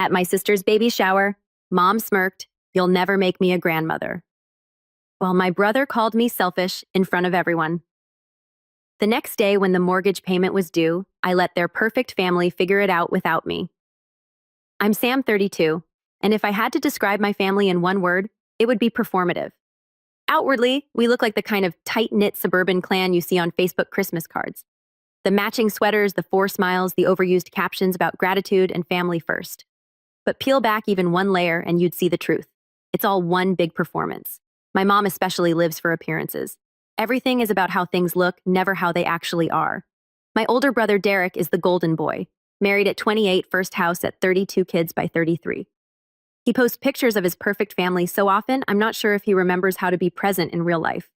At my sister's baby shower, Mom smirked, "You'll never make me a grandmother." While my brother called me selfish in front of everyone. The next day, when the mortgage payment was due, I let their perfect family figure it out without me. I'm Sam, 32, and if I had to describe my family in one word, it would be performative. Outwardly, we look like the kind of tight-knit suburban clan you see on Facebook Christmas cards. The matching sweaters, the 4 smiles, the overused captions about gratitude and family first. But peel back even one layer and you'd see the truth. It's all one big performance. My mom especially lives for appearances. Everything is about how things look, never how they actually are. My older brother Derek is the golden boy, married at 28, first house at 32 kids by 33. He posts pictures of his perfect family so often, I'm not sure if he remembers how to be present in real life.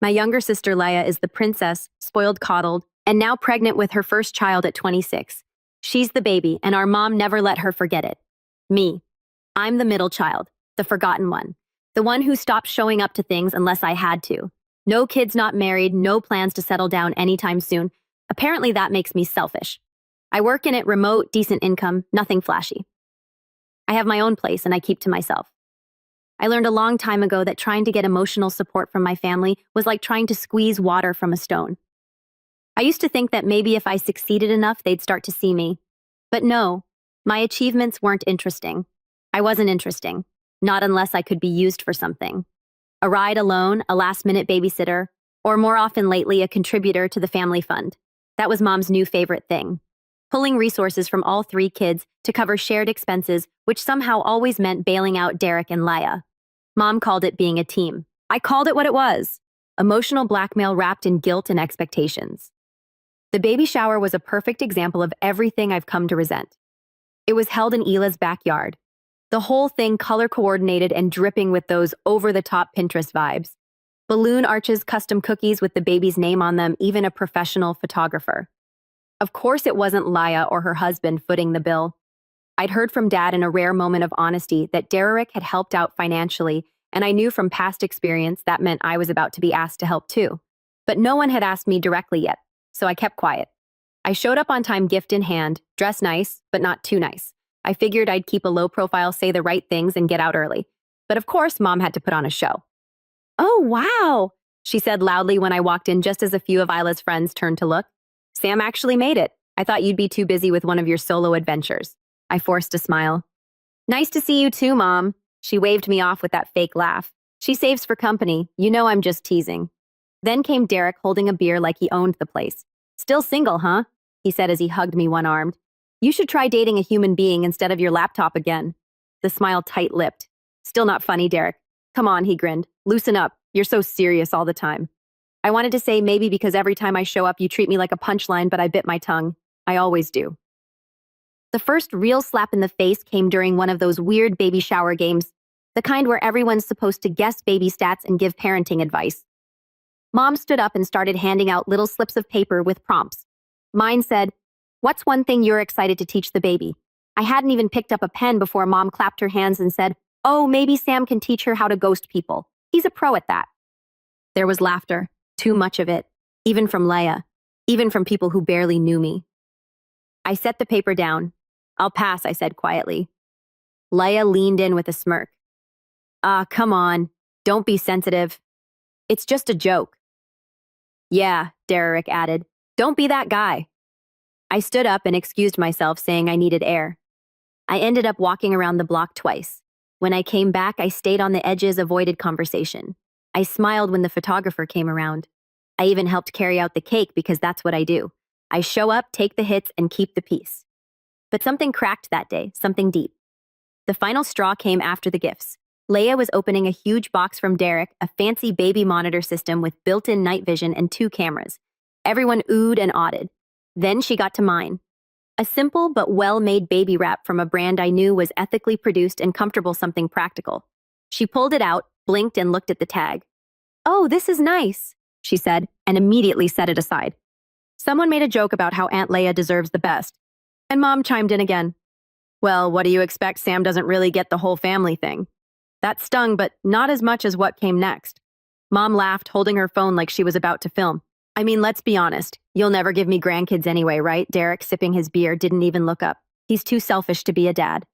My younger sister Leia is the princess, spoiled coddled, and now pregnant with her first child at 26. She's the baby, and our mom never let her forget it. Me. I'm the middle child, the forgotten one. The one who stopped showing up to things unless I had to. No kids, not married, no plans to settle down anytime soon. Apparently that makes me selfish. I work in it, remote, decent income, nothing flashy. I have my own place and I keep to myself. I learned a long time ago that trying to get emotional support from my family was like trying to squeeze water from a stone. I used to think that maybe if I succeeded enough, they'd start to see me. But no, my achievements weren't interesting. I wasn't interesting, not unless I could be used for something. A ride alone, a last-minute babysitter, or more often lately, a contributor to the family fund. That was Mom's new favorite thing. Pulling resources from all 3 kids to cover shared expenses, which somehow always meant bailing out Derek and Leia. Mom called it being a team. I called it what it was. Emotional blackmail wrapped in guilt and expectations. The baby shower was a perfect example of everything I've come to resent. It was held in Hila's backyard. The whole thing color-coordinated and dripping with those over-the-top Pinterest vibes. Balloon arches, custom cookies with the baby's name on them, even a professional photographer. Of course it wasn't Leia or her husband footing the bill. I'd heard from Dad in a rare moment of honesty that Derek had helped out financially, and I knew from past experience that meant I was about to be asked to help too. But no one had asked me directly yet, so I kept quiet. I showed up on time, gift in hand, dressed nice, but not too nice. I figured I'd keep a low profile, say the right things, and get out early. But of course, Mom had to put on a show. "Oh, wow," she said loudly when I walked in just as a few of Isla's friends turned to look. "Sam actually made it. I thought you'd be too busy with one of your solo adventures." I forced a smile. "Nice to see you too, Mom." She waved me off with that fake laugh. "She saves for company. You know I'm just teasing." Then came Derek holding a beer like he owned the place. "Still single, huh?" he said as he hugged me one-armed. "You should try dating a human being instead of your laptop again." The smile tight-lipped. "Still not funny, Derek." "Come on," he grinned. "Loosen up. You're so serious all the time." I wanted to say maybe because every time I show up you treat me like a punchline, but I bit my tongue. I always do. The first real slap in the face came during one of those weird baby shower games, the kind where everyone's supposed to guess baby stats and give parenting advice. Mom stood up and started handing out little slips of paper with prompts. Mine said, "What's one thing you're excited to teach the baby?" I hadn't even picked up a pen before Mom clapped her hands and said, "Oh, maybe Sam can teach her how to ghost people. He's a pro at that." There was laughter, too much of it, even from Leia, even from people who barely knew me. I set the paper down. "I'll pass," I said quietly. Leia leaned in with a smirk. "Ah, come on. Don't be sensitive. It's just a joke." "Yeah," Derek added. "Don't be that guy." I stood up and excused myself, saying I needed air. I ended up walking around the block twice. When I came back, I stayed on the edges, avoided conversation. I smiled when the photographer came around. I even helped carry out the cake because that's what I do. I show up, take the hits, and keep the peace. But something cracked that day, something deep. The final straw came after the gifts. Leia was opening a huge box from Derek, a fancy baby monitor system with built-in night vision and 2 cameras. Everyone oohed and awed. Then she got to mine. A simple but well-made baby wrap from a brand I knew was ethically produced and comfortable, something practical. She pulled it out, blinked, and looked at the tag. "Oh, this is nice," she said, and immediately set it aside. Someone made a joke about how Aunt Leia deserves the best, and Mom chimed in again. "Well, what do you expect? Sam doesn't really get the whole family thing." That stung, but not as much as what came next. Mom laughed, holding her phone like she was about to film. "I mean, let's be honest. You'll never give me grandkids anyway, right?" Derek, sipping his beer, didn't even look up. He's too selfish to be a dad.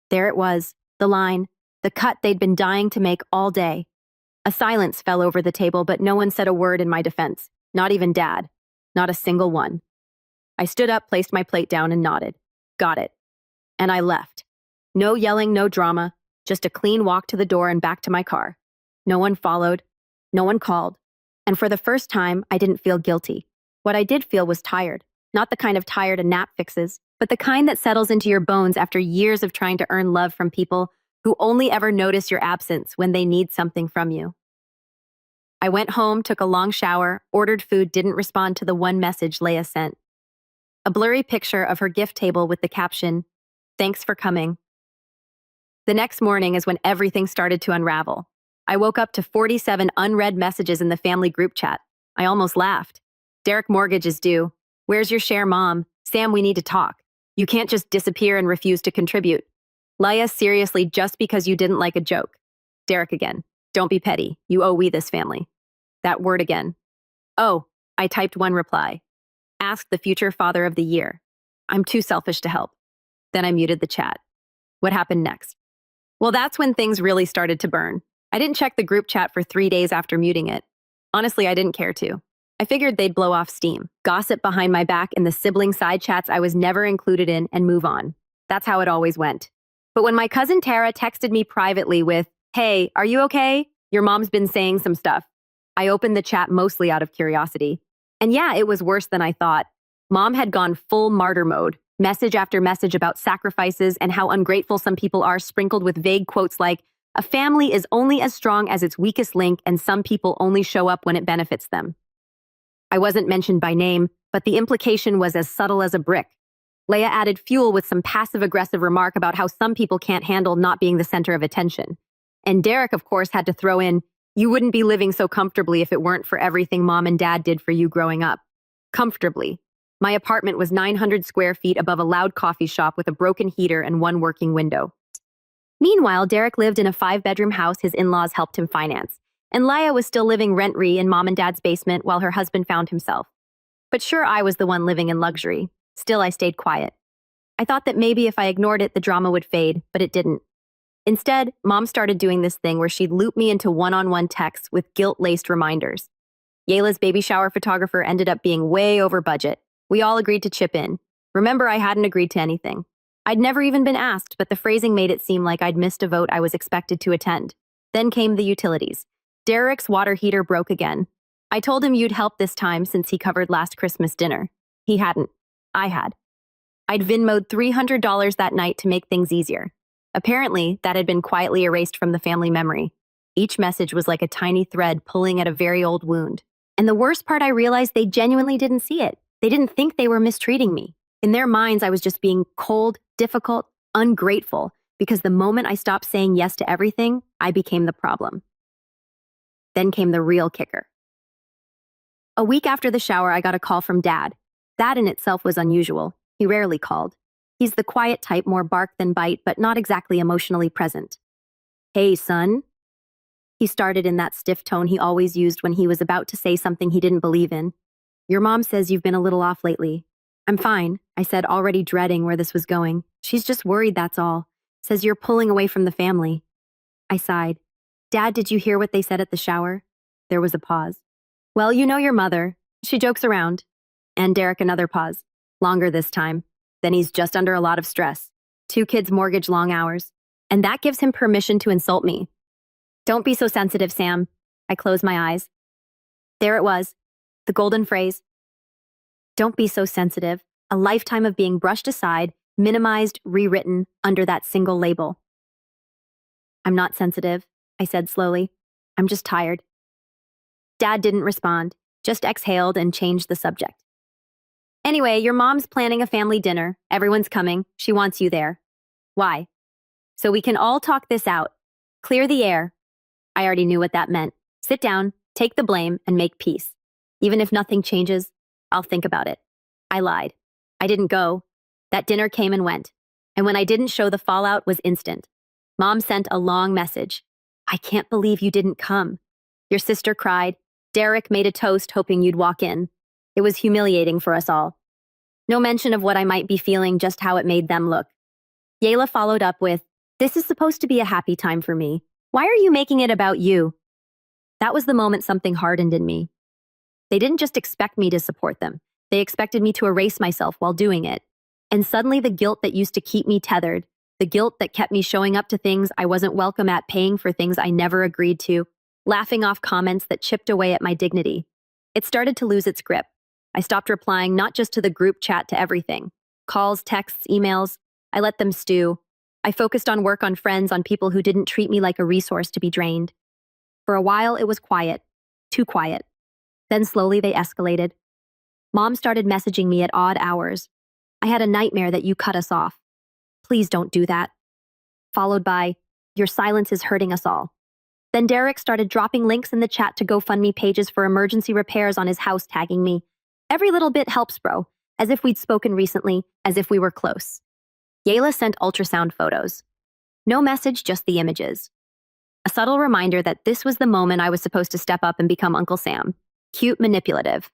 There it was, the line, the cut they'd been dying to make all day. A silence fell over the table, but no one said a word in my defense, not even Dad. Not a single one. I stood up, placed my plate down, and nodded. Got it. And I left. No yelling, no drama, just a clean walk to the door and back to my car. No one followed. No one called. And for the first time, I didn't feel guilty. What I did feel was tired. Not the kind of tired a nap fixes, but the kind that settles into your bones after years of trying to earn love from people who only ever notice your absence when they need something from you. I went home, took a long shower, ordered food, didn't respond to the one message Leia sent. A blurry picture of her gift table with the caption, "Thanks for coming." The next morning is when everything started to unravel. I woke up to 47 unread messages in the family group chat. I almost laughed. Derek, mortgage is due. Where's your share, Mom? Sam, we need to talk. You can't just disappear and refuse to contribute. Leia, seriously, just because you didn't like a joke. Derek again. Don't be petty. You owe we this family. That word again. Oh, I typed one reply. Asked the future father of the year. I'm too selfish to help. Then I muted the chat. What happened next? Well, that's when things really started to burn. I didn't check the group chat for 3 days after muting it. Honestly, I didn't care to. I figured they'd blow off steam, gossip behind my back in the sibling side chats I was never included in, and move on. That's how it always went. But when my cousin Tara texted me privately with, "Hey, are you okay? Your mom's been saying some stuff," I opened the chat mostly out of curiosity. And yeah, it was worse than I thought. Mom had gone full martyr mode, message after message about sacrifices and how ungrateful some people are, sprinkled with vague quotes like, "A family is only as strong as its weakest link, and some people only show up when it benefits them." I wasn't mentioned by name, but the implication was as subtle as a brick. Leia added fuel with some passive-aggressive remark about how some people can't handle not being the center of attention. And Derek, of course, had to throw in, "You wouldn't be living so comfortably if it weren't for everything Mom and Dad did for you growing up." Comfortably. My apartment was 900 square feet above a loud coffee shop with a broken heater and one working window. Meanwhile, Derek lived in a 5-bedroom house his in-laws helped him finance, and Leia was still living rent-free in Mom and Dad's basement while her husband found himself. But sure, I was the one living in luxury. Still, I stayed quiet. I thought that maybe if I ignored it, the drama would fade, but it didn't. Instead, Mom started doing this thing where she'd loop me into one-on-one texts with guilt-laced reminders. Yayla's baby shower photographer ended up being way over budget. We all agreed to chip in. Remember, I hadn't agreed to anything. I'd never even been asked, but the phrasing made it seem like I'd missed a vote I was expected to attend. Then came the utilities. Derek's water heater broke again. I told him you'd help this time since he covered last Christmas dinner. He hadn't. I had. I'd Venmo'd $300 that night to make things easier. Apparently, that had been quietly erased from the family memory. Each message was like a tiny thread pulling at a very old wound. And the worst part, I realized they genuinely didn't see it. They didn't think they were mistreating me. In their minds, I was just being cold, difficult, ungrateful, because the moment I stopped saying yes to everything, I became the problem. Then came the real kicker. A week after the shower, I got a call from Dad. That in itself was unusual. He rarely called. He's the quiet type, more bark than bite, but not exactly emotionally present. "Hey, son." He started in that stiff tone he always used when he was about to say something he didn't believe in. "Your mom says you've been a little off lately." "I'm fine," I said, already dreading where this was going. "She's just worried, that's all. Says you're pulling away from the family." I sighed. "Dad, did you hear what they said at the shower?" There was a pause. "Well, you know your mother. She jokes around." And Derek, another pause. Longer this time. Then he's just under a lot of stress. 2 kids, mortgage, long hours. And that gives him permission to insult me. "Don't be so sensitive, Sam." I closed my eyes. There it was. The golden phrase. Don't be so sensitive. A lifetime of being brushed aside, minimized, rewritten under that single label. "I'm not sensitive," I said slowly. "I'm just tired." Dad didn't respond, just exhaled and changed the subject. "Anyway, your mom's planning a family dinner. Everyone's coming. She wants you there." "Why?" "So we can all talk this out. Clear the air." I already knew what that meant. Sit down, take the blame, and make peace. Even if nothing changes, I'll think about it. I lied. I didn't go. That dinner came and went. And when I didn't show, the fallout was instant. Mom sent a long message. "I can't believe you didn't come." Your sister cried. Derek made a toast hoping you'd walk in. It was humiliating for us all. No mention of what I might be feeling, just how it made them look. Yayla followed up with, This is supposed to be a happy time for me. Why are you making it about you? That was the moment something hardened in me. They didn't just expect me to support them. They expected me to erase myself while doing it. And suddenly the guilt that used to keep me tethered, the guilt that kept me showing up to things I wasn't welcome at, paying for things I never agreed to, laughing off comments that chipped away at my dignity. It started to lose its grip. I stopped replying not just to the group chat, to everything. Calls, texts, emails. I let them stew. I focused on work, on friends, on people who didn't treat me like a resource to be drained. For a while, it was quiet. Too quiet. Then slowly they escalated. Mom started messaging me at odd hours. I had a nightmare that you cut us off. Please don't do that. Followed by, your silence is hurting us all. Then Derek started dropping links in the chat to GoFundMe pages for emergency repairs on his house, tagging me. Every little bit helps, bro. As if we'd spoken recently, as if we were close. Yayla sent ultrasound photos. No message, just the images. A subtle reminder that this was the moment I was supposed to step up and become Uncle Sam. Cute, manipulative.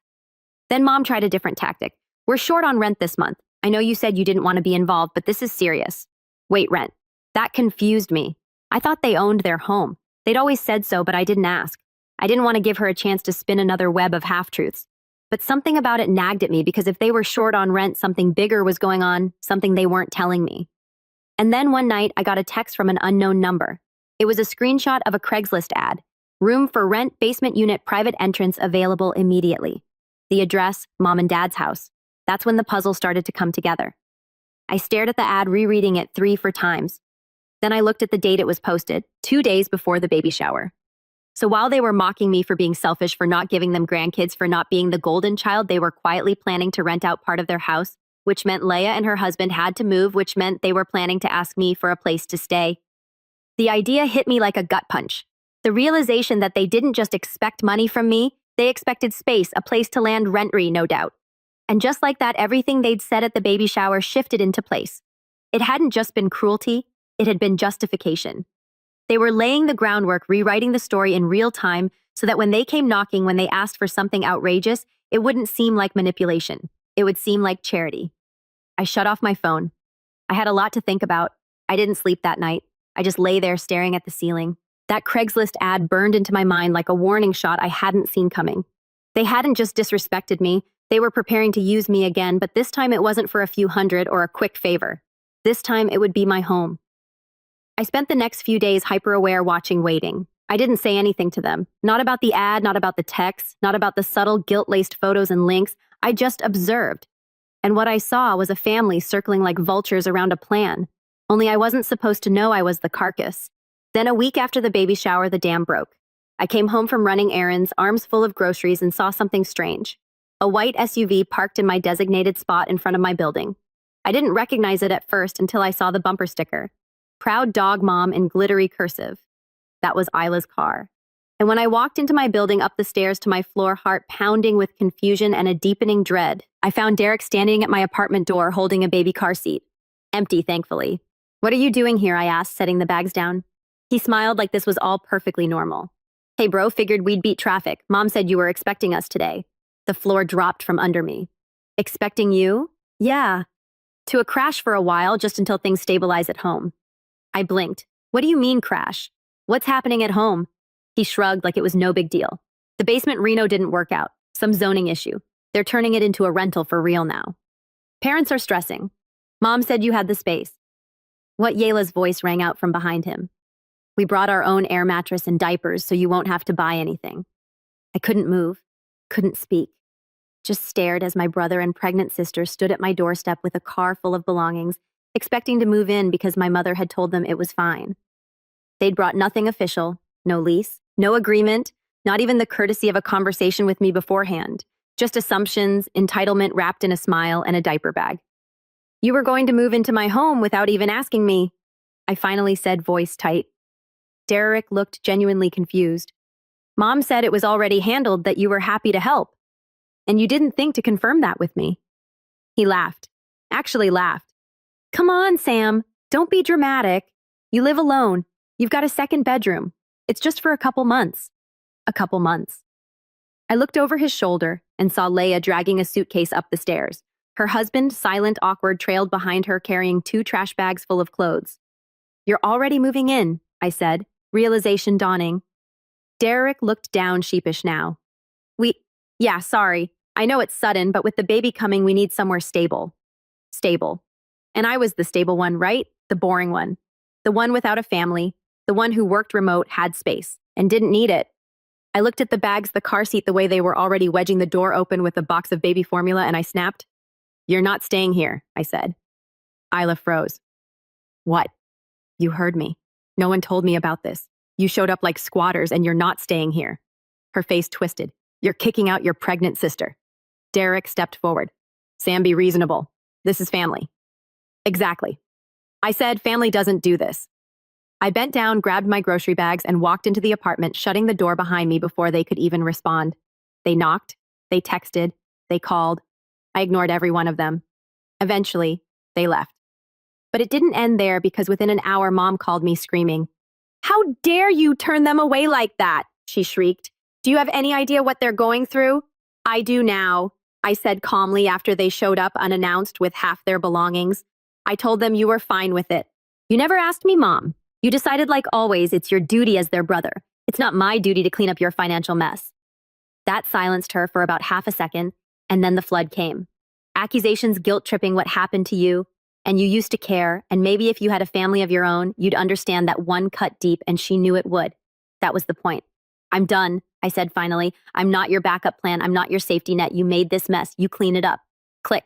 Then Mom tried a different tactic. We're short on rent this month. I know you said you didn't want to be involved, but this is serious. Wait, rent. That confused me. I thought they owned their home. They'd always said so, but I didn't ask. I didn't want to give her a chance to spin another web of half-truths. But something about it nagged at me, because if they were short on rent, something bigger was going on, something they weren't telling me. And then one night, I got a text from an unknown number. It was a screenshot of a Craigslist ad. Room for rent, basement unit, private entrance available immediately. The address, Mom and Dad's house. That's when the puzzle started to come together. I stared at the ad, rereading it 3-4 times. Then I looked at the date it was posted, 2 days before the baby shower. So while they were mocking me for being selfish, for not giving them grandkids, for not being the golden child, they were quietly planning to rent out part of their house, which meant Leia and her husband had to move, which meant they were planning to ask me for a place to stay. The idea hit me like a gut punch. The realization that they didn't just expect money from me, they expected space, a place to land rent-free, no doubt. And just like that, everything they'd said at the baby shower shifted into place. It hadn't just been cruelty, it had been justification. They were laying the groundwork, rewriting the story in real time, so that when they came knocking, when they asked for something outrageous, it wouldn't seem like manipulation. It would seem like charity. I shut off my phone. I had a lot to think about. I didn't sleep that night. I just lay there staring at the ceiling. That Craigslist ad burned into my mind like a warning shot I hadn't seen coming. They hadn't just disrespected me. They were preparing to use me again, but this time it wasn't for a few hundred or a quick favor. This time it would be my home. I spent the next few days hyper-aware, watching, waiting. I didn't say anything to them. Not about the ad, not about the texts, not about the subtle guilt-laced photos and links. I just observed. And what I saw was a family circling like vultures around a plan. Only I wasn't supposed to know I was the carcass. Then a week after the baby shower, the dam broke. I came home from running errands, arms full of groceries, and saw something strange. A white SUV parked in my designated spot in front of my building. I didn't recognize it at first until I saw the bumper sticker. Proud dog mom in glittery cursive. That was Isla's car. And when I walked into my building, up the stairs to my floor, heart pounding with confusion and a deepening dread, I found Derek standing at my apartment door holding a baby car seat. Empty, thankfully. What are you doing here? I asked, setting the bags down. He smiled like this was all perfectly normal. Hey bro, figured we'd beat traffic. Mom said you were expecting us today. The floor dropped from under me. Expecting you? Yeah. To a crash for a while, just until things stabilize at home. I blinked. What do you mean crash? What's happening at home? He shrugged like it was no big deal. The basement reno didn't work out. Some zoning issue. They're turning it into a rental for real now. Parents are stressing. Mom said you had the space. What? Yayla's voice rang out from behind him. We brought our own air mattress and diapers so you won't have to buy anything. I couldn't move, couldn't speak. Just stared as my brother and pregnant sister stood at my doorstep with a car full of belongings, expecting to move in because my mother had told them it was fine. They'd brought nothing official, no lease, no agreement, not even the courtesy of a conversation with me beforehand. Just assumptions, entitlement wrapped in a smile, and a diaper bag. You were going to move into my home without even asking me, I finally said, voice tight. Derek looked genuinely confused. Mom said it was already handled, that you were happy to help. And you didn't think to confirm that with me. He laughed. Actually laughed. Come on, Sam. Don't be dramatic. You live alone. You've got a second bedroom. It's just for a couple months. A couple months. I looked over his shoulder and saw Leia dragging a suitcase up the stairs. Her husband, silent, awkward, trailed behind her carrying 2 trash bags full of clothes. You're already moving in, I said, realization dawning. Derek looked down sheepish now. Yeah, sorry. I know it's sudden, but with the baby coming, we need somewhere stable. Stable. And I was the stable one, right? The boring one. The one without a family. The one who worked remote, had space, and didn't need it. I looked at the bags, the car seat, the way they were already wedging the door open with a box of baby formula, and I snapped. You're not staying here, I said. Isla froze. What? You heard me. No one told me about this. You showed up like squatters, and you're not staying here. Her face twisted. You're kicking out your pregnant sister. Derek stepped forward. Sam, be reasonable. This is family. Exactly. I said family doesn't do this. I bent down, grabbed my grocery bags, and walked into the apartment, shutting the door behind me before they could even respond. They knocked, they texted, they called. I ignored every one of them. Eventually, they left. But it didn't end there because within an hour, Mom called me screaming. How dare you turn them away like that? She shrieked. Do you have any idea what they're going through? I do now, I said calmly after they showed up unannounced with half their belongings. I told them you were fine with it. You never asked me, Mom. You decided like always it's your duty as their brother. It's not my duty to clean up your financial mess. That silenced her for about half a second, and then the flood came. Accusations guilt-tripping what happened to you, and you used to care, and maybe if you had a family of your own, you'd understand that one cut deep, and she knew it would. That was the point. I'm done, I said finally. I'm not your backup plan. I'm not your safety net. You made this mess. You clean it up. Click.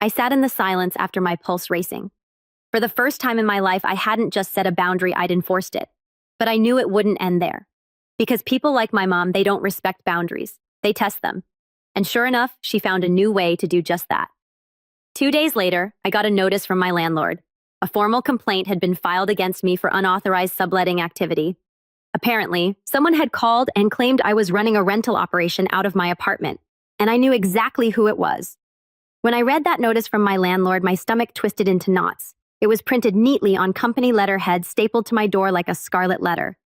I sat in the silence after my pulse racing. For the first time in my life, I hadn't just set a boundary, I'd enforced it. But I knew it wouldn't end there. Because people like my mom, they don't respect boundaries. They test them. And sure enough, she found a new way to do just that. 2 days later, I got a notice from my landlord. A formal complaint had been filed against me for unauthorized subletting activity. Apparently, someone had called and claimed I was running a rental operation out of my apartment, and I knew exactly who it was. When I read that notice from my landlord, my stomach twisted into knots. It was printed neatly on company letterhead stapled to my door like a scarlet letter.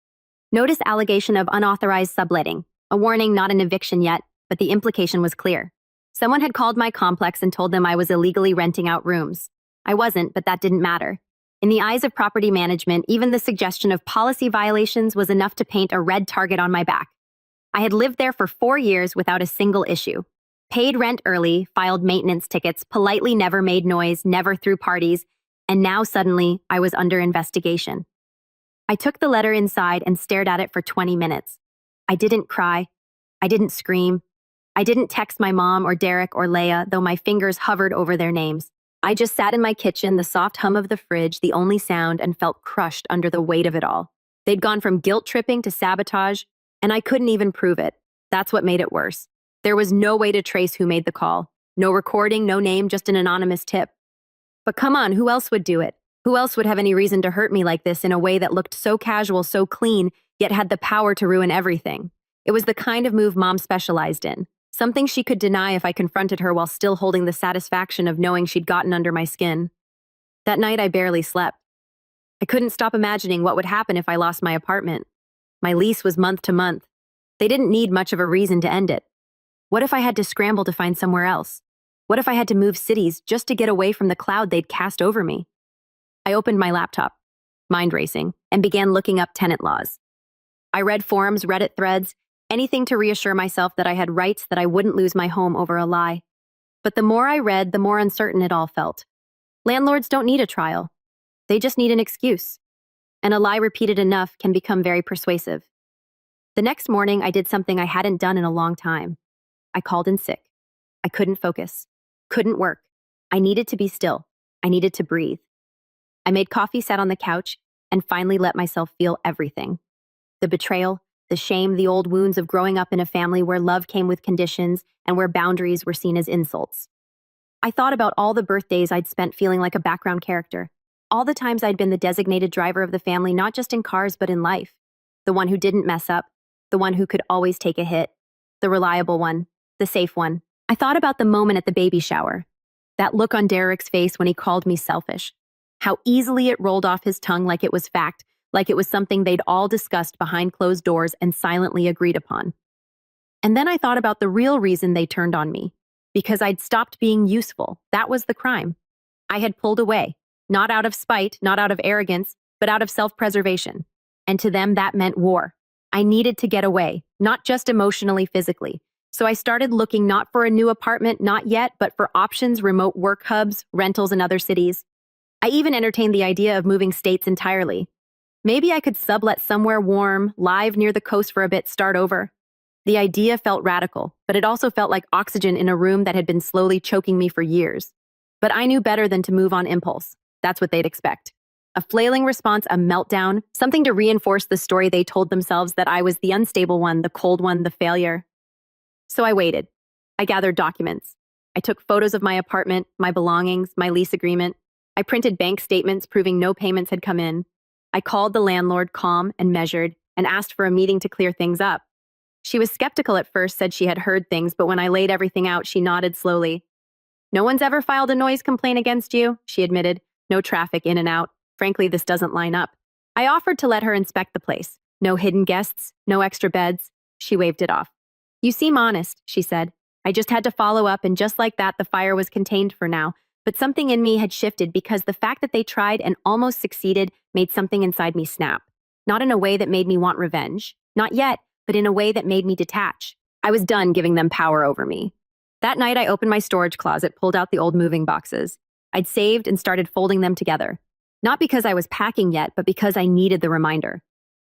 Notice allegation of unauthorized subletting. A warning, not an eviction yet, but the implication was clear. Someone had called my complex and told them I was illegally renting out rooms. I wasn't, but that didn't matter. In the eyes of property management, even the suggestion of policy violations was enough to paint a red target on my back. I had lived there for 4 years without a single issue. Paid rent early, filed maintenance tickets, politely never made noise, never threw parties, and now suddenly I was under investigation. I took the letter inside and stared at it for 20 minutes. I didn't cry. I didn't scream. I didn't text my mom or Derek or Leia, though my fingers hovered over their names. I just sat in my kitchen, the soft hum of the fridge, the only sound, and felt crushed under the weight of it all. They'd gone from guilt-tripping to sabotage, and I couldn't even prove it. That's what made it worse. There was no way to trace who made the call. No recording, no name, just an anonymous tip. But come on, who else would do it? Who else would have any reason to hurt me like this in a way that looked so casual, so clean, yet had the power to ruin everything? It was the kind of move Mom specialized in. Something she could deny if I confronted her while still holding the satisfaction of knowing she'd gotten under my skin. That night, I barely slept. I couldn't stop imagining what would happen if I lost my apartment. My lease was month to month. They didn't need much of a reason to end it. What if I had to scramble to find somewhere else? What if I had to move cities just to get away from the cloud they'd cast over me? I opened my laptop, mind racing, and began looking up tenant laws. I read forums, Reddit threads, anything to reassure myself that I had rights, that I wouldn't lose my home over a lie. But the more I read, the more uncertain it all felt. Landlords don't need a trial. They just need an excuse. And a lie repeated enough can become very persuasive. The next morning, I did something I hadn't done in a long time. I called in sick. I couldn't focus. Couldn't work. I needed to be still. I needed to breathe. I made coffee, sat on the couch, and finally let myself feel everything. The betrayal, the shame, the old wounds of growing up in a family where love came with conditions and where boundaries were seen as insults. I thought about all the birthdays I'd spent feeling like a background character, all the times I'd been the designated driver of the family, not just in cars but in life, the one who didn't mess up, the one who could always take a hit, the reliable one, the safe one. I thought about the moment at the baby shower, that look on Derek's face when he called me selfish, how easily it rolled off his tongue like it was fact, like it was something they'd all discussed behind closed doors and silently agreed upon. And then I thought about the real reason they turned on me, because I'd stopped being useful. That was the crime. I had pulled away. Not out of spite, not out of arrogance, but out of self-preservation. And to them, that meant war. I needed to get away, not just emotionally, physically. So I started looking not for a new apartment, not yet, but for options, remote work hubs, rentals in other cities. I even entertained the idea of moving states entirely. Maybe I could sublet somewhere warm, live near the coast for a bit, start over. The idea felt radical, but it also felt like oxygen in a room that had been slowly choking me for years. But I knew better than to move on impulse. That's what they'd expect. A flailing response, a meltdown, something to reinforce the story they told themselves that I was the unstable one, the cold one, the failure. So I waited. I gathered documents. I took photos of my apartment, my belongings, my lease agreement. I printed bank statements proving no payments had come in. I called the landlord, calm and measured, and asked for a meeting to clear things up. She was skeptical at first, said she had heard things, but when I laid everything out, she nodded slowly. "No one's ever filed a noise complaint against you," she admitted. "No traffic in and out. Frankly, this doesn't line up." I offered to let her inspect the place. No hidden guests, no extra beds. She waved it off. "You seem honest," she said. "I just had to follow up, and just like that, the fire was contained for now. But something in me had shifted because the fact that they tried and almost succeeded made something inside me snap. Not in a way that made me want revenge. Not yet, but in a way that made me detach. I was done giving them power over me. That night, I opened my storage closet, pulled out the old moving boxes. I'd saved and started folding them together. Not because I was packing yet, but because I needed the reminder.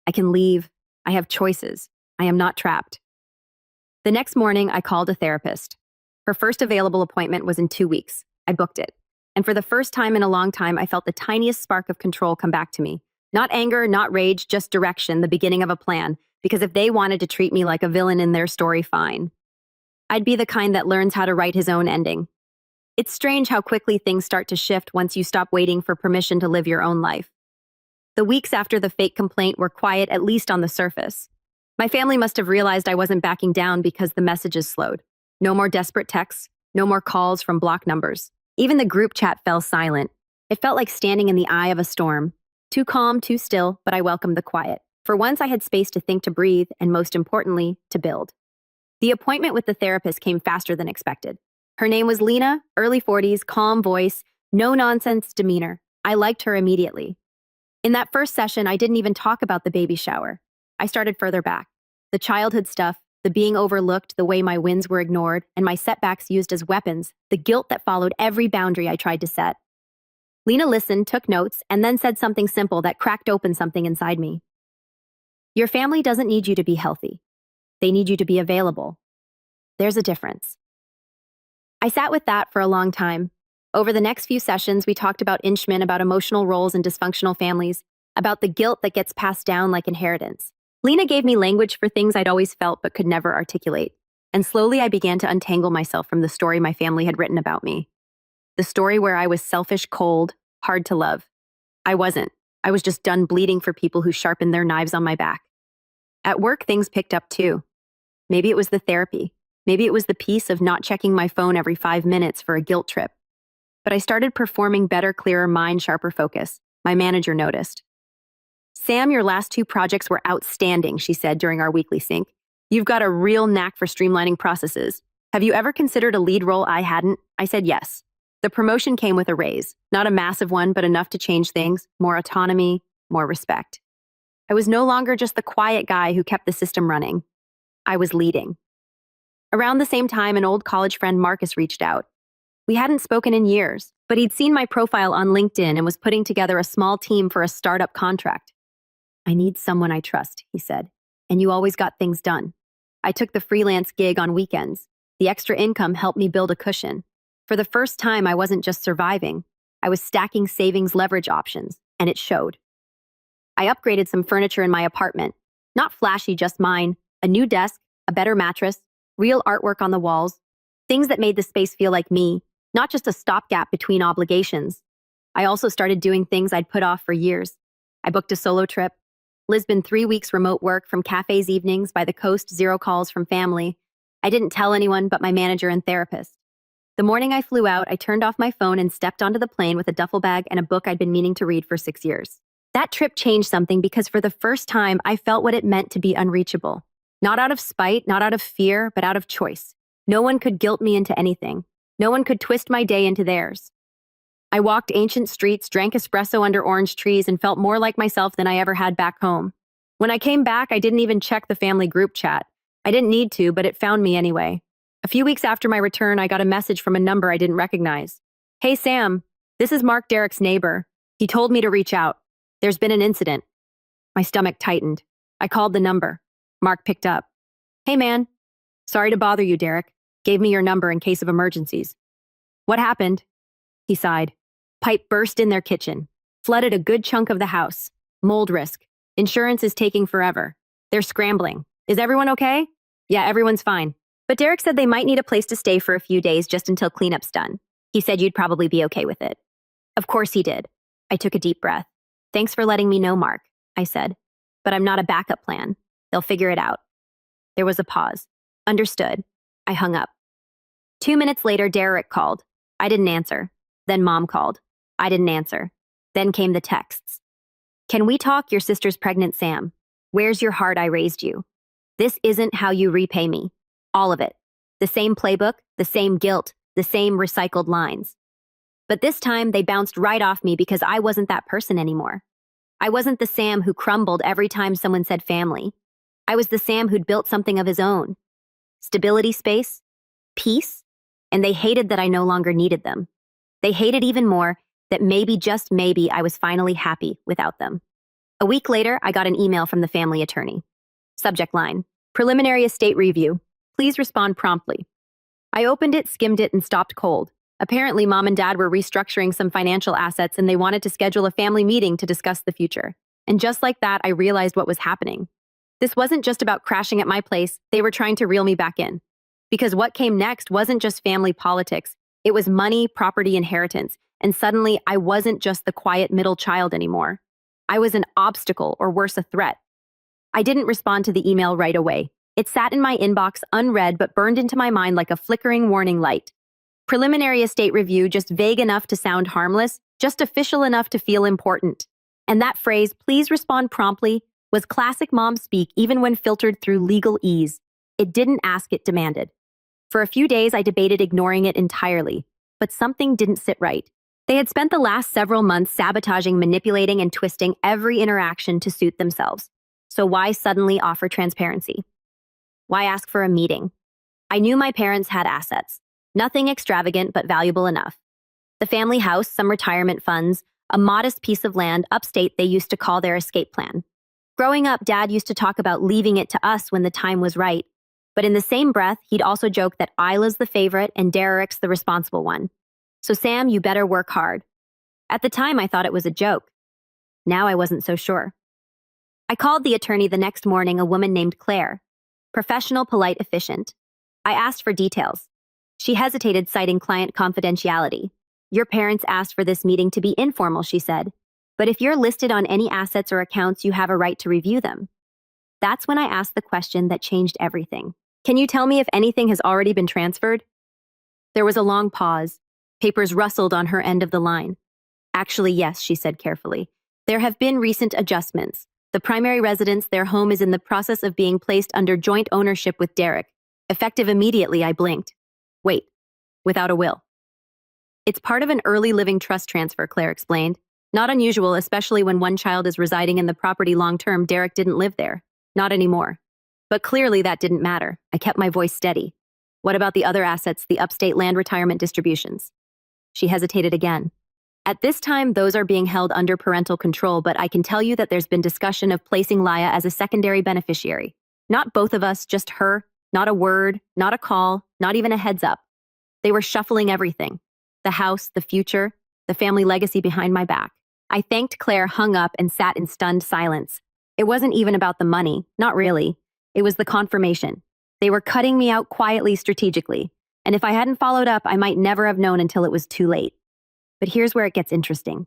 I can leave. I have choices. I am not trapped. The next morning, I called a therapist. Her first available appointment was in 2 weeks. I booked it. And for the first time in a long time, I felt the tiniest spark of control come back to me. Not anger, not rage, just direction, the beginning of a plan. Because if they wanted to treat me like a villain in their story, fine. I'd be the kind that learns how to write his own ending. It's strange how quickly things start to shift once you stop waiting for permission to live your own life. The weeks after the fake complaint were quiet, at least on the surface. My family must have realized I wasn't backing down because the messages slowed. No more desperate texts, no more calls from blocked numbers. Even the group chat fell silent. It felt like standing in the eye of a storm. Too calm, too still, but I welcomed the quiet. For once, I had space to think, to breathe, and most importantly, to build. The appointment with the therapist came faster than expected. Her name was Lena, early 40s, calm voice, no-nonsense demeanor. I liked her immediately. In that first session, I didn't even talk about the baby shower. I started further back. The childhood stuff, the being overlooked, the way my wins were ignored, and my setbacks used as weapons, the guilt that followed every boundary I tried to set. Lena listened, took notes, and then said something simple that cracked open something inside me. "Your family doesn't need you to be healthy. They need you to be available. There's a difference." I sat with that for a long time. Over the next few sessions, we talked about Inchman, about emotional roles in dysfunctional families, about the guilt that gets passed down like inheritance. Lena gave me language for things I'd always felt but could never articulate. And slowly I began to untangle myself from the story my family had written about me. The story where I was selfish, cold, hard to love. I wasn't. I was just done bleeding for people who sharpened their knives on my back. At work, things picked up too. Maybe it was the therapy. Maybe it was the peace of not checking my phone every 5 minutes for a guilt trip. But I started performing better, clearer mind, sharper focus. My manager noticed. "Sam, your last 2 projects were outstanding," she said during our weekly sync. "You've got a real knack for streamlining processes. Have you ever considered a lead role I hadn't?" I said yes. The promotion came with a raise. Not a massive one, but enough to change things. More autonomy, more respect. I was no longer just the quiet guy who kept the system running. I was leading. Around the same time, an old college friend, Marcus, reached out. We hadn't spoken in years, but he'd seen my profile on LinkedIn and was putting together a small team for a startup contract. "I need someone I trust," he said, "and you always got things done." I took the freelance gig on weekends. The extra income helped me build a cushion. For the first time, I wasn't just surviving. I was stacking savings leverage options, and it showed. I upgraded some furniture in my apartment. Not flashy, just mine. A new desk, a better mattress, real artwork on the walls. Things that made the space feel like me, not just a stopgap between obligations. I also started doing things I'd put off for years. I booked a solo trip. Lisbon, 3 weeks remote work from cafes evenings, by the coast, 0 calls from family. I didn't tell anyone but my manager and therapist. The morning I flew out, I turned off my phone and stepped onto the plane with a duffel bag and a book I'd been meaning to read for 6 years. That trip changed something because for the first time, I felt what it meant to be unreachable. Not out of spite, not out of fear, but out of choice. No one could guilt me into anything. No one could twist my day into theirs. I walked ancient streets, drank espresso under orange trees, and felt more like myself than I ever had back home. When I came back, I didn't even check the family group chat. I didn't need to, but it found me anyway. A few weeks after my return, I got a message from a number I didn't recognize. "Hey, Sam, this is Mark, Derek's neighbor. He told me to reach out. There's been an incident." My stomach tightened. I called the number. Mark picked up. "Hey, man. Sorry to bother you, Derek. Gave me your number in case of emergencies." "What happened?" He sighed. "Pipe burst in their kitchen. Flooded a good chunk of the house. Mold risk. Insurance is taking forever. They're scrambling. Is everyone okay?" "Yeah, everyone's fine. But Derek said they might need a place to stay for a few days just until cleanup's done. He said you'd probably be okay with it." Of course he did. I took a deep breath. "Thanks for letting me know, Mark," I said. "But I'm not a backup plan. They'll figure it out." There was a pause. "Understood." I hung up. 2 minutes later, Derek called. I didn't answer. Then Mom called. I didn't answer. Then came the texts. "Can we talk? Your sister's pregnant, Sam. Where's your heart? I raised you. This isn't how you repay me." All of it. The same playbook, the same guilt, the same recycled lines. But this time, they bounced right off me because I wasn't that person anymore. I wasn't the Sam who crumbled every time someone said family. I was the Sam who'd built something of his own. Stability, space, peace, and they hated that I no longer needed them. They hated even more that maybe, just maybe, I was finally happy without them. A week later, I got an email from the family attorney. Subject line: "Preliminary estate review. Please respond promptly." I opened it, skimmed it, and stopped cold. Apparently, Mom and Dad were restructuring some financial assets and they wanted to schedule a family meeting to discuss the future. And just like that, I realized what was happening. This wasn't just about crashing at my place, they were trying to reel me back in. Because what came next wasn't just family politics, it was money, property, inheritance, and suddenly I wasn't just the quiet middle child anymore. I was an obstacle, or worse, a threat. I didn't respond to the email right away. It sat in my inbox unread but burned into my mind like a flickering warning light. Preliminary estate review, just vague enough to sound harmless, just official enough to feel important. And that phrase, "please respond promptly," was classic mom speak even when filtered through legal ease. It didn't ask, it demanded. For a few days, I debated ignoring it entirely, but something didn't sit right. They had spent the last several months sabotaging, manipulating, and twisting every interaction to suit themselves. So why suddenly offer transparency? Why ask for a meeting? I knew my parents had assets. Nothing extravagant, but valuable enough. The family house, some retirement funds, a modest piece of land upstate they used to call their escape plan. Growing up, Dad used to talk about leaving it to us when the time was right. But in the same breath, he'd also joke that Isla's the favorite and Derek's the responsible one. "So Sam, you better work hard." At the time, I thought it was a joke. Now I wasn't so sure. I called the attorney the next morning, a woman named Claire. Professional, polite, efficient. I asked for details. She hesitated, citing client confidentiality. "Your parents asked for this meeting to be informal," she said. "But if you're listed on any assets or accounts, you have a right to review them." That's when I asked the question that changed everything. "Can you tell me if anything has already been transferred?" There was a long pause. Papers rustled on her end of the line. "Actually, yes," she said carefully. "There have been recent adjustments. The primary residence, their home, is in the process of being placed under joint ownership with Derek. Effective immediately." I blinked. "Wait, without a will?" "It's part of an early living trust transfer," Claire explained. "Not unusual, especially when one child is residing in the property long-term. Derek didn't live there. Not anymore." But clearly that didn't matter. I kept my voice steady. "What about the other assets, the upstate land retirement distributions?" She hesitated again. "At this time, those are being held under parental control, but I can tell you that there's been discussion of placing Laya as a secondary beneficiary. Not both of us, just her. Not a word, not a call, not even a heads up. They were shuffling everything. The house, the future, the family legacy behind my back." I thanked Claire, hung up, and sat in stunned silence. It wasn't even about the money, not really. It was the confirmation. They were cutting me out quietly, strategically. And if I hadn't followed up, I might never have known until it was too late. But here's where it gets interesting.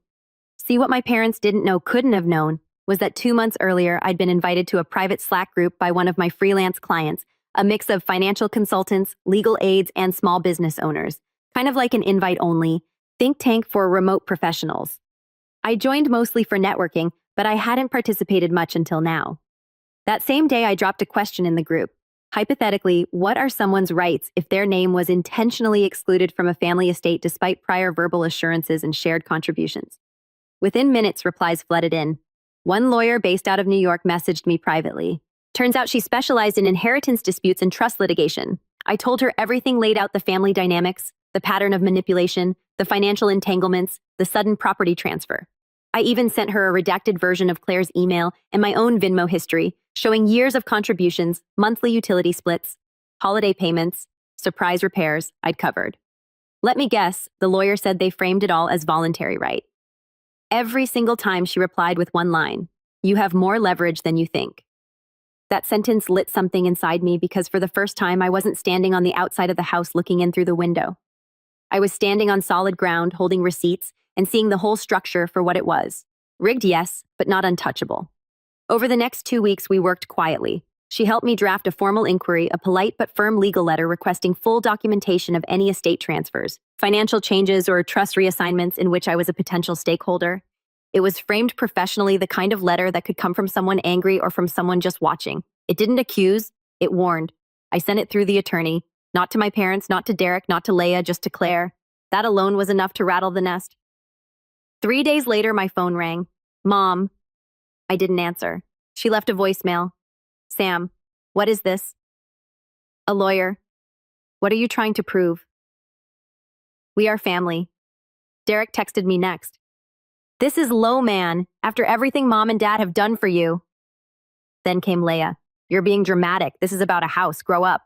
See, what my parents didn't know, couldn't have known, was that 2 months earlier, I'd been invited to a private Slack group by one of my freelance clients, a mix of financial consultants, legal aides, and small business owners. Kind of like an invite-only think tank for remote professionals. I joined mostly for networking, but I hadn't participated much until now. That same day, I dropped a question in the group. Hypothetically, what are someone's rights if their name was intentionally excluded from a family estate despite prior verbal assurances and shared contributions? Within minutes, replies flooded in. One lawyer based out of New York messaged me privately. Turns out she specialized in inheritance disputes and trust litigation. I told her everything, laid out the family dynamics, the pattern of manipulation, the financial entanglements, the sudden property transfer. I even sent her a redacted version of Claire's email and my own Venmo history, showing years of contributions, monthly utility splits, holiday payments, surprise repairs I'd covered. Let me guess, the lawyer said they framed it all as voluntary, right? Every single time she replied with one line, "You have more leverage than you think." That sentence lit something inside me because for the first time I wasn't standing on the outside of the house looking in through the window. I was standing on solid ground, holding receipts, and seeing the whole structure for what it was. Rigged, yes, but not untouchable. Over the next 2 weeks, we worked quietly. She helped me draft a formal inquiry, a polite but firm legal letter requesting full documentation of any estate transfers, financial changes, or trust reassignments in which I was a potential stakeholder. It was framed professionally, the kind of letter that could come from someone angry or from someone just watching. It didn't accuse, it warned. I sent it through the attorney, not to my parents, not to Derek, not to Leia, just to Claire. That alone was enough to rattle the nest. 3 days later, my phone rang. Mom. I didn't answer. She left a voicemail. Sam, what is this? A lawyer. What are you trying to prove? We are family. Derek texted me next. This is low, man, after everything Mom and Dad have done for you. Then came Leia. You're being dramatic. This is about a house. Grow up.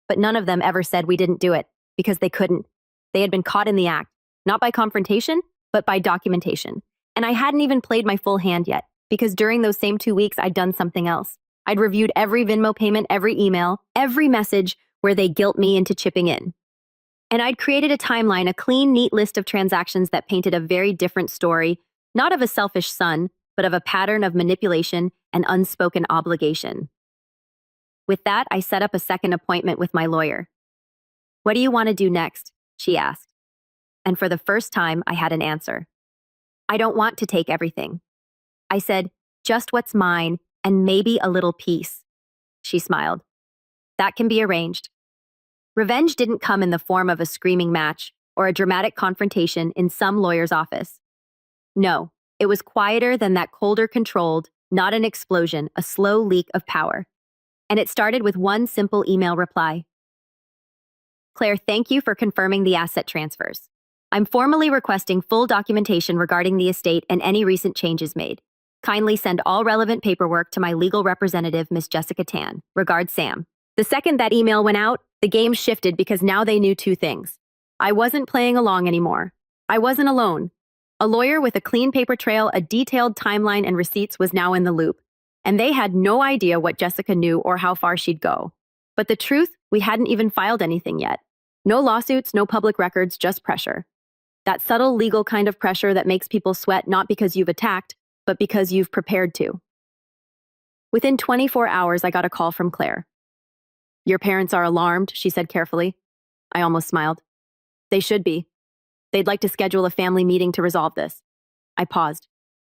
But none of them ever said we didn't do it, because they couldn't. They had been caught in the act, not by confrontation, but by documentation. And I hadn't even played my full hand yet, because during those same 2 weeks, I'd done something else. I'd reviewed every Venmo payment, every email, every message where they guilt me into chipping in. And I'd created a timeline, a clean, neat list of transactions that painted a very different story, not of a selfish son, but of a pattern of manipulation and unspoken obligation. With that, I set up a second appointment with my lawyer. What do you want to do next? She asked. And for the first time, I had an answer. I don't want to take everything. I said, just what's mine, and maybe a little piece. She smiled. That can be arranged. Revenge didn't come in the form of a screaming match or a dramatic confrontation in some lawyer's office. No, it was quieter than that, colder, controlled, not an explosion, a slow leak of power. And it started with one simple email reply. Claire, thank you for confirming the asset transfers. I'm formally requesting full documentation regarding the estate and any recent changes made. Kindly send all relevant paperwork to my legal representative, Miss Jessica Tan. Regards, Sam. The second that email went out, the game shifted because now they knew two things. I wasn't playing along anymore. I wasn't alone. A lawyer with a clean paper trail, a detailed timeline, and receipts was now in the loop. And they had no idea what Jessica knew or how far she'd go. But the truth, we hadn't even filed anything yet. No lawsuits, no public records, just pressure. That subtle legal kind of pressure that makes people sweat not because you've attacked, but because you've prepared to. Within 24 hours, I got a call from Claire. Your parents are alarmed, she said carefully. I almost smiled. They should be. They'd like to schedule a family meeting to resolve this. I paused.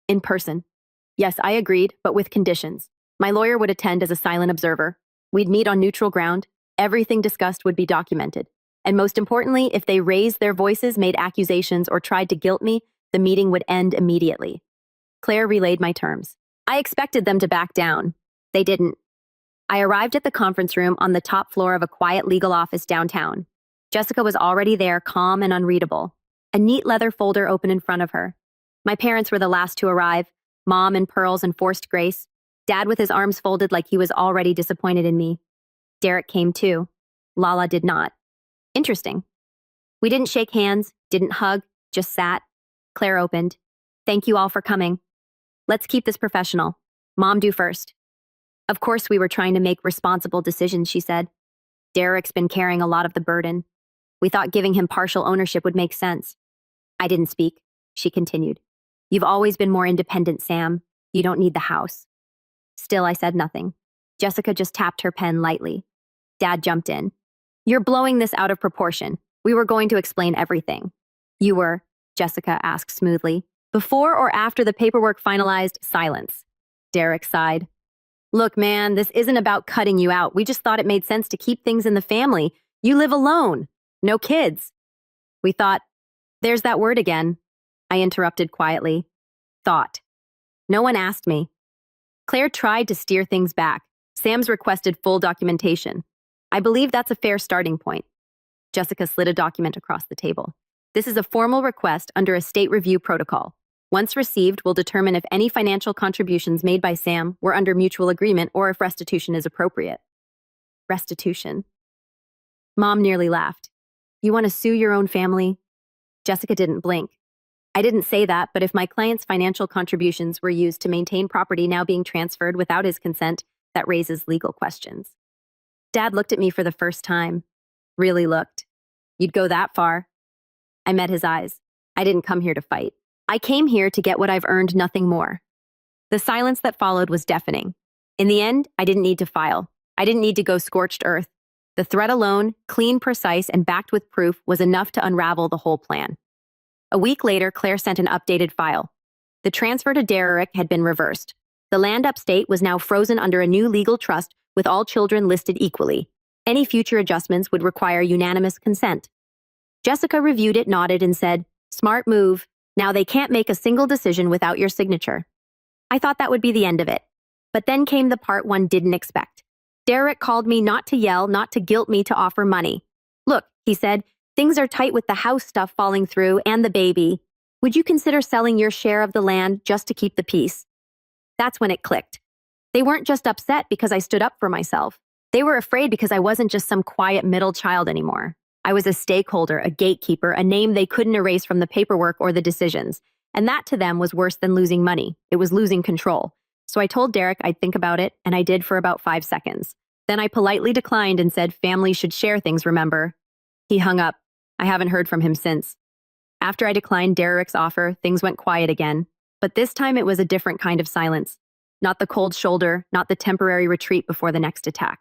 In person. Yes, I agreed, but with conditions. My lawyer would attend as a silent observer. We'd meet on neutral ground. Everything discussed would be documented. And most importantly, if they raised their voices, made accusations, or tried to guilt me, the meeting would end immediately. Claire relayed my terms. I expected them to back down. They didn't. I arrived at the conference room on the top floor of a quiet legal office downtown. Jessica was already there, calm and unreadable. A neat leather folder open in front of her. My parents were the last to arrive, Mom in pearls and forced grace, Dad with his arms folded like he was already disappointed in me. Derek came too. Lala did not. Interesting. We didn't shake hands, didn't hug, just sat. Claire opened. Thank you all for coming. Let's keep this professional. Mom, do first. Of course we were trying to make responsible decisions, she said. Derek's been carrying a lot of the burden. We thought giving him partial ownership would make sense. I didn't speak, she continued. You've always been more independent, Sam. You don't need the house. Still, I said nothing. Jessica just tapped her pen lightly. Dad jumped in. You're blowing this out of proportion. We were going to explain everything. You were, Jessica asked smoothly. Before or after the paperwork finalized, silence. Derek sighed. Look, man, this isn't about cutting you out. We just thought it made sense to keep things in the family. You live alone. No kids. We thought, there's that word again. I interrupted quietly. Thought. No one asked me. Claire tried to steer things back. Sam's requested full documentation. I believe that's a fair starting point. Jessica slid a document across the table. This is a formal request under a state review protocol. Once received, we'll determine if any financial contributions made by Sam were under mutual agreement or if restitution is appropriate. Restitution. Mom nearly laughed. You want to sue your own family? Jessica didn't blink. I didn't say that, but if my client's financial contributions were used to maintain property now being transferred without his consent, that raises legal questions. Dad looked at me for the first time. Really looked. You'd go that far? I met his eyes. I didn't come here to fight. I came here to get what I've earned, nothing more. The silence that followed was deafening. In the end, I didn't need to file. I didn't need to go scorched earth. The threat alone, clean, precise, and backed with proof, was enough to unravel the whole plan. A week later, Claire sent an updated file. The transfer to Derrick had been reversed. The land upstate was now frozen under a new legal trust with all children listed equally. Any future adjustments would require unanimous consent. Jessica reviewed it, nodded, and said, "Smart move. Now they can't make a single decision without your signature." I thought that would be the end of it. But then came the part one didn't expect. Derrick called me not to yell, not to guilt me to offer money. "Look," he said, "things are tight with the house stuff falling through and the baby. Would you consider selling your share of the land just to keep the peace?" That's when it clicked. They weren't just upset because I stood up for myself. They were afraid because I wasn't just some quiet middle child anymore. I was a stakeholder, a gatekeeper, a name they couldn't erase from the paperwork or the decisions. And that to them was worse than losing money. It was losing control. So I told Derrick I'd think about it, and I did for about 5 seconds. Then I politely declined and said families should share things, remember? He hung up. I haven't heard from him since. After I declined Derrick's offer, things went quiet again. But this time it was a different kind of silence. Not the cold shoulder, not the temporary retreat before the next attack.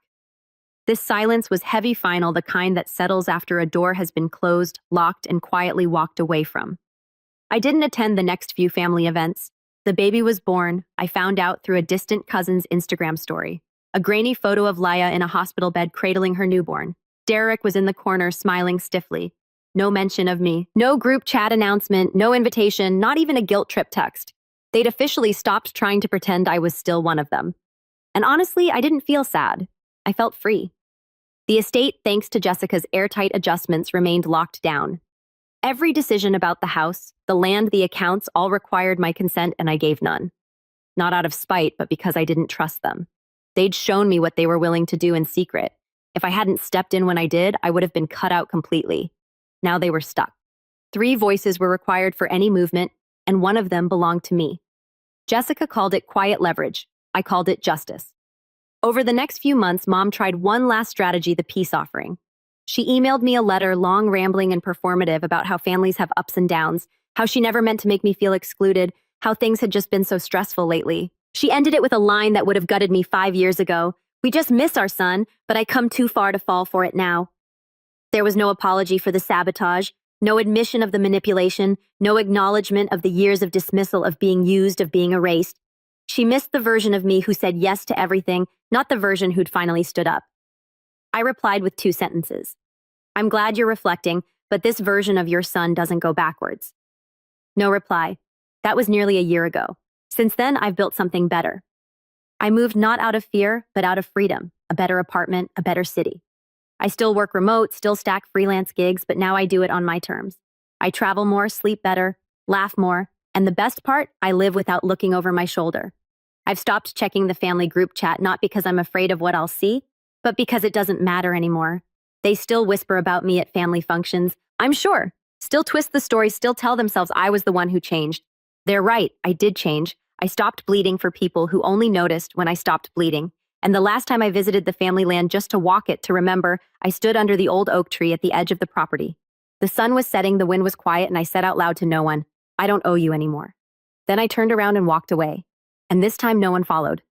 This silence was heavy, final, the kind that settles after a door has been closed, locked, and quietly walked away from. I didn't attend the next few family events. The baby was born, I found out through a distant cousin's Instagram story. A grainy photo of Laya in a hospital bed cradling her newborn. Derrick was in the corner smiling stiffly. No mention of me. No group chat announcement, no invitation, not even a guilt trip text. They'd officially stopped trying to pretend I was still one of them. And honestly, I didn't feel sad. I felt free. The estate, thanks to Jessica's airtight adjustments, remained locked down. Every decision about the house, the land, the accounts, all required my consent, and I gave none. Not out of spite, but because I didn't trust them. They'd shown me what they were willing to do in secret. If I hadn't stepped in when I did, I would have been cut out completely. Now they were stuck. 3 voices were required for any movement, and one of them belonged to me. Jessica called it quiet leverage. I called it justice. Over the next few months, Mom tried one last strategy, the peace offering. She emailed me a letter, long, rambling, and performative, about how families have ups and downs, how she never meant to make me feel excluded, how things had just been so stressful lately. She ended it with a line that would have gutted me 5 years ago. "We just miss our son, but I come too far to fall for it now." There was no apology for the sabotage, no admission of the manipulation, no acknowledgement of the years of dismissal, of being used, of being erased. She missed the version of me who said yes to everything, not the version who'd finally stood up. I replied with 2 sentences. "I'm glad you're reflecting, but this version of your son doesn't go backwards." No reply. That was nearly a year ago. Since then, I've built something better. I moved not out of fear, but out of freedom, a better apartment, a better city. I still work remote, still stack freelance gigs, but now I do it on my terms. I travel more, sleep better, laugh more, and the best part, I live without looking over my shoulder. I've stopped checking the family group chat, not because I'm afraid of what I'll see, but because it doesn't matter anymore. They still whisper about me at family functions, I'm sure. Still twist the story, still tell themselves I was the one who changed. They're right, I did change. I stopped bleeding for people who only noticed when I stopped bleeding. And the last time I visited the family land just to walk it, to remember, I stood under the old oak tree at the edge of the property. The sun was setting, the wind was quiet, and I said out loud to no one, "I don't owe you anymore." Then I turned around and walked away. And this time no one followed.